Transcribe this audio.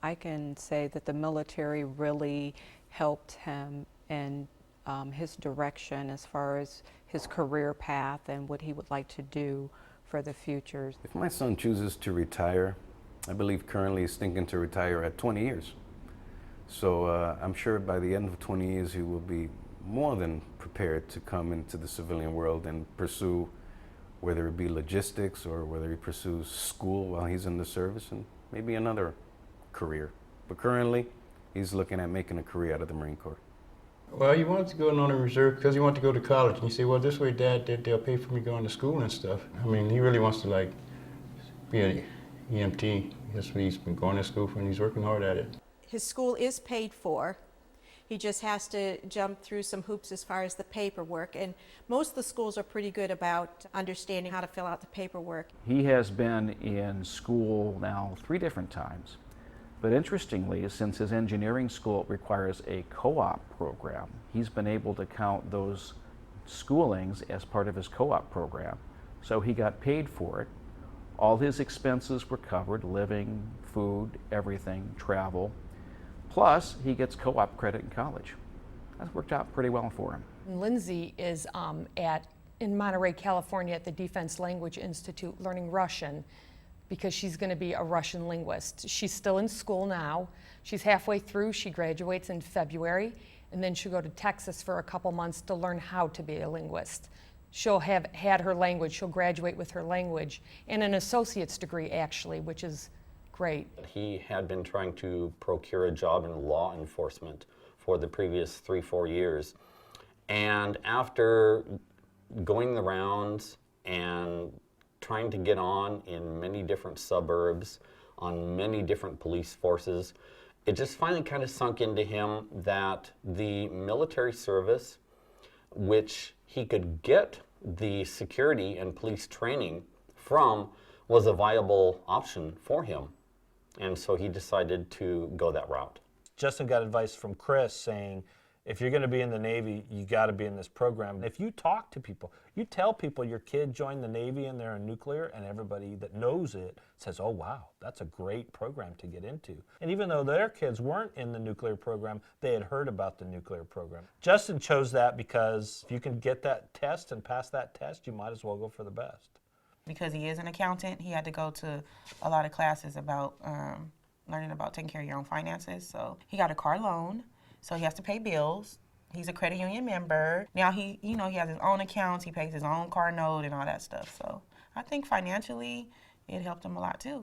I can say that the military really helped him in his direction as far as his career path and what he would like to do for the future. If my son chooses to retire, I believe currently he's thinking to retire at 20 years. So I'm sure by the end of 20 years he will be more than prepared to come into the civilian world and pursue, whether it be logistics or whether he pursues school while he's in the service and maybe another career. But currently he's looking at making a career out of the Marine Corps. Well, he wanted to go on the reserve because he wanted to go to college. And you say, well, this way, Dad, they'll pay for me going to school and stuff. I mean, he really wants to, like, be an EMT. That's what he's been going to school for, and he's working hard at it. His school is paid for. He just has to jump through some hoops as far as the paperwork. And most of the schools are pretty good about understanding how to fill out the paperwork. He has been in school now 3 different times. But interestingly, since his engineering school requires a co-op program, he's been able to count those schoolings as part of his co-op program. So he got paid for it. All his expenses were covered, living, food, everything, travel. Plus, he gets co-op credit in college. That's worked out pretty well for him. Lindsay is in Monterey, California at the Defense Language Institute learning Russian, because she's going to be a Russian linguist. She's still in school now. She's halfway through. She graduates in February, and then she'll go to Texas for a couple months to learn how to be a linguist. She'll have had her language. She'll graduate with her language and an associate's degree, actually, which is great. He had been trying to procure a job in law enforcement for the previous 3-4 years. And after going the rounds and trying to get on in many different suburbs, on many different police forces, it just finally kind of sunk into him that the military service, which he could get the security and police training from, was a viable option for him. And so he decided to go that route. Justin got advice from Chris saying, if you're going to be in the Navy, you got to be in this program. If you talk to people, you tell people your kid joined the Navy and they're in nuclear, and everybody that knows it says, oh wow, that's a great program to get into. And even though their kids weren't in the nuclear program, they had heard about the nuclear program. Justin chose that because if you can get that test and pass that test, you might as well go for the best. Because he is an accountant, he had to go to a lot of classes about learning about taking care of your own finances. So he got a car loan. So he has to pay bills. He's a credit union member. Now he has his own accounts. He pays his own car note and all that stuff. So I think financially, it helped him a lot too.